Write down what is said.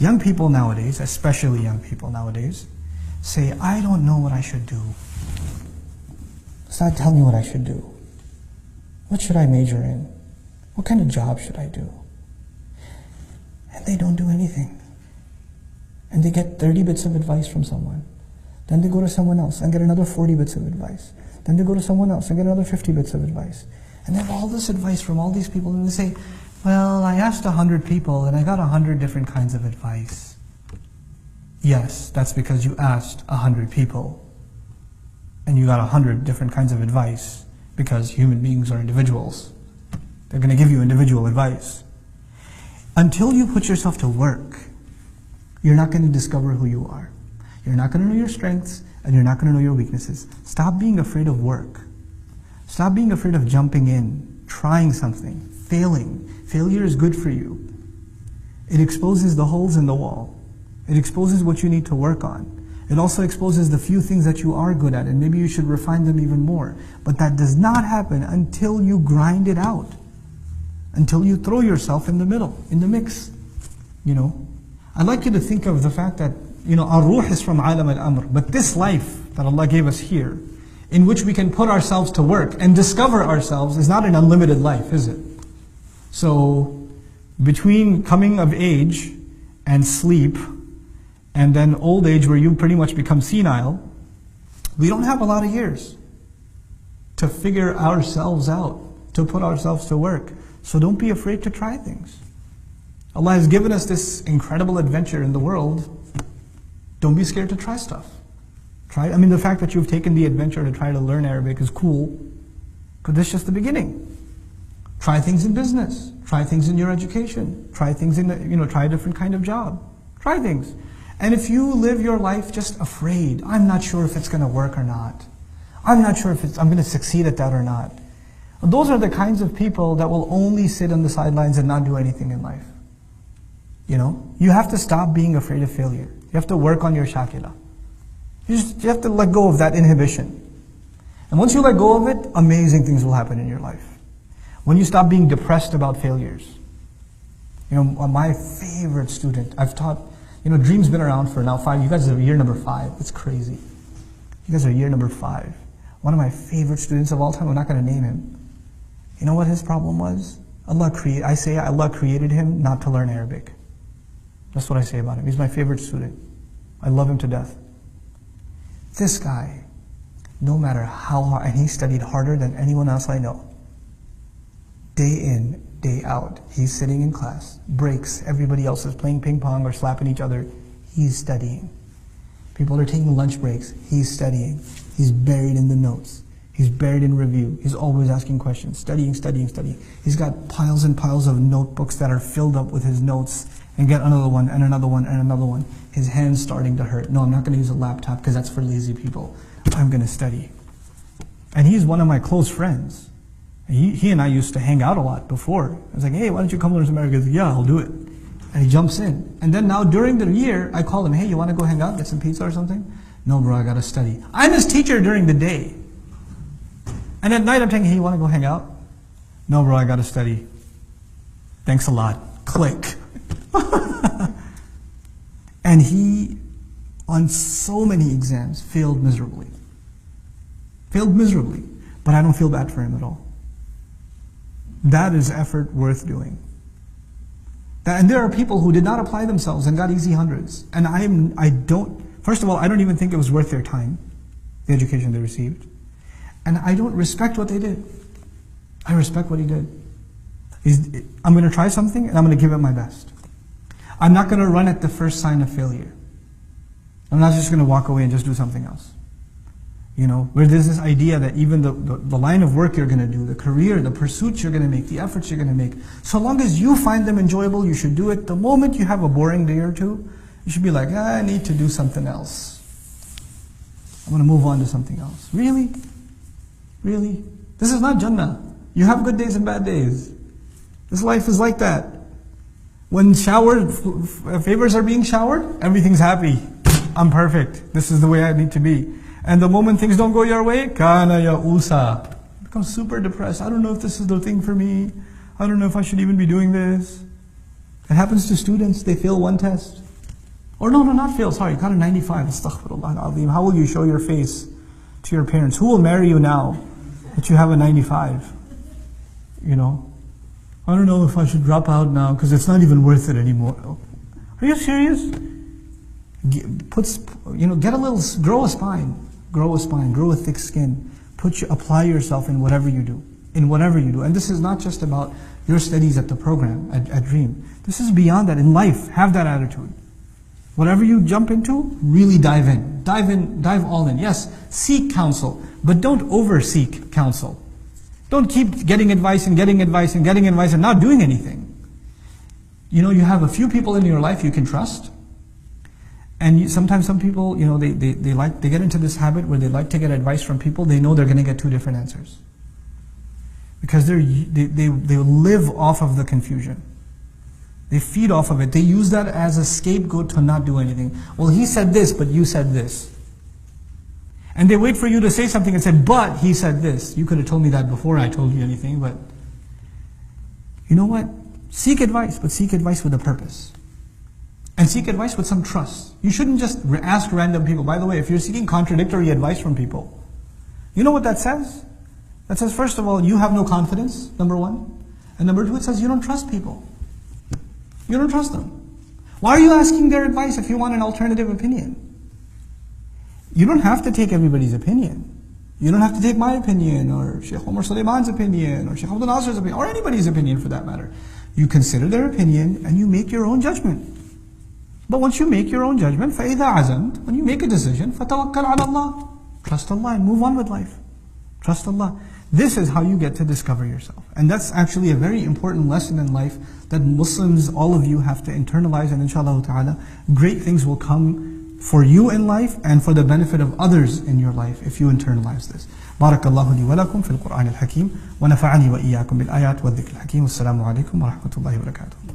Young people nowadays, especially young people nowadays, say, I don't know what I should do. Start telling me what I should do. What should I major in? What kind of job should I do? And they don't do anything. And they get 30 bits of advice from someone. Then they go to someone else and get another 40 bits of advice. Then they go to someone else and get another 50 bits of advice. And they have all this advice from all these people, and they say, well, I asked 100 people and I got 100 different kinds of advice. Yes, that's because you asked 100 people and you got 100 different kinds of advice, because human beings are individuals. They're going to give you individual advice. Until you put yourself to work, you're not going to discover who you are. You're not going to know your strengths, and you're not going to know your weaknesses. Stop being afraid of work. Stop being afraid of jumping in, trying something, failing. Failure is good for you. It exposes the holes in the wall. It exposes what you need to work on. It also exposes the few things that you are good at, and maybe you should refine them even more. But that does not happen until you grind it out. Until you throw yourself in the middle, in the mix. You know, I'd like you to think of the fact that, you know, our ruh is from alam al-amr, but this life that Allah gave us here, in which we can put ourselves to work and discover ourselves, is not an unlimited life, is it? So, between coming of age and sleep, and then old age where you pretty much become senile, we don't have a lot of years to figure ourselves out, to put ourselves to work. So don't be afraid to try things. Allah has given us this incredible adventure in the world. Don't be scared to try stuff. I mean, the fact that you've taken the adventure to try to learn Arabic is cool, because this is just the beginning. Try things in business. Try things in your education. Try things in, try a different kind of job. Try things. And if you live your life just afraid, I'm not sure if it's going to work or not. I'm not sure if I'm going to succeed at that or not. Those are the kinds of people that will only sit on the sidelines and not do anything in life. You know, you have to stop being afraid of failure. You have to work on your shakila. You have to let go of that inhibition. And once you let go of it, amazing things will happen in your life. When you stop being depressed about failures. You know, my favorite student, I've taught, Dream's been around for now 5, you guys are year number 5, it's crazy. You guys are year number 5. One of my favorite students of all time, I'm not going to name him. You know what his problem was? Allah created him not to learn Arabic. That's what I say about him. He's my favorite student. I love him to death. This guy, no matter how hard, and he studied harder than anyone else I know. Day in, day out, he's sitting in class, breaks, everybody else is playing ping pong or slapping each other. He's studying. People are taking lunch breaks. He's studying. He's buried in the notes. He's buried in review. He's always asking questions, studying, studying, studying. He's got piles and piles of notebooks that are filled up with his notes, and get another one, and another one, and another one. His hand's starting to hurt. No, I'm not going to use a laptop because that's for lazy people. I'm going to study. And he's one of my close friends. He and I used to hang out a lot before. I was like, hey, why don't you come learn some Arabic? He goes, yeah, I'll do it. And he jumps in. And then now during the year, I call him, hey, you want to go hang out, get some pizza or something? No, bro, I got to study. I'm his teacher during the day. And at night I'm telling him, hey, you want to go hang out? No, bro, I got to study. Thanks a lot. Click. And he, on so many exams, failed miserably. Failed miserably. But I don't feel bad for him at all. That is effort worth doing. And there are people who did not apply themselves and got easy hundreds. And first of all, I don't even think it was worth their time, the education they received. And I don't respect what they did. I respect what he did. I'm going to try something and I'm going to give it my best. I'm not going to run at the first sign of failure. I'm not just going to walk away and just do something else. Where there's this idea that even the line of work you're going to do, the career, the pursuits you're going to make, the efforts you're going to make, so long as you find them enjoyable, you should do it. The moment you have a boring day or two, you should be like, I need to do something else. I'm going to move on to something else. Really? Really? This is not Jannah. You have good days and bad days. This life is like that. When favors are being showered, everything's happy. I'm perfect. This is the way I need to be. And the moment things don't go your way, kana ya'usa. Become super depressed. I don't know if this is the thing for me. I don't know if I should even be doing this. It happens to students. They fail one test. Or no, not fail, sorry, you got a 95, astaghfirullah al-azim. How will you show your face to your parents? Who will marry you now that you have a 95? You know? I don't know if I should drop out now because it's not even worth it anymore. Are you serious? Get a little, grow a spine, grow a thick skin. Apply yourself in whatever you do, And this is not just about your studies at the program, at Dream. This is beyond that. In life, have that attitude. Whatever you jump into, really dive in. Dive all in. Yes, seek counsel, but don't over-seek counsel. Don't keep getting advice and not doing anything. You have a few people in your life you can trust. And sometimes some people, they get into this habit where they like to get advice from people. They know they're going to get two different answers. Because they live off of the confusion. They feed off of it. They use that as a scapegoat to not do anything. Well, he said this, but you said this. And they wait for you to say something and say, but he said this. You could have told me that before I told you anything, but you know what? Seek advice, but seek advice with a purpose. And seek advice with some trust. You shouldn't just ask random people. By the way, if you're seeking contradictory advice from people, you know what that says? That says, first of all, you have no confidence, number one. And number two, it says you don't trust people. You don't trust them. Why are you asking their advice if you want an alternative opinion? You don't have to take everybody's opinion. You don't have to take my opinion, or Sheikh Omar Sulaiman's opinion, or Sheikh Abdul Nasir's opinion, or anybody's opinion for that matter. You consider their opinion and you make your own judgment. But once you make your own judgment, فَإِذَا عَزَمْتَ, when you make a decision, فَتَوَكَّلْ عَلَى اللَّهِ, trust Allah and move on with life. Trust Allah. This is how you get to discover yourself. And that's actually a very important lesson in life that Muslims, all of you, have to internalize, and inshallah ta'ala, great things will come for you in life and for the benefit of others in your life if you internalize this. بارك الله لي ولكم في القرآن الحكيم ونفعني وإياكم بالآيات والذكر الحكيم والسلام عليكم ورحمة الله وبركاته.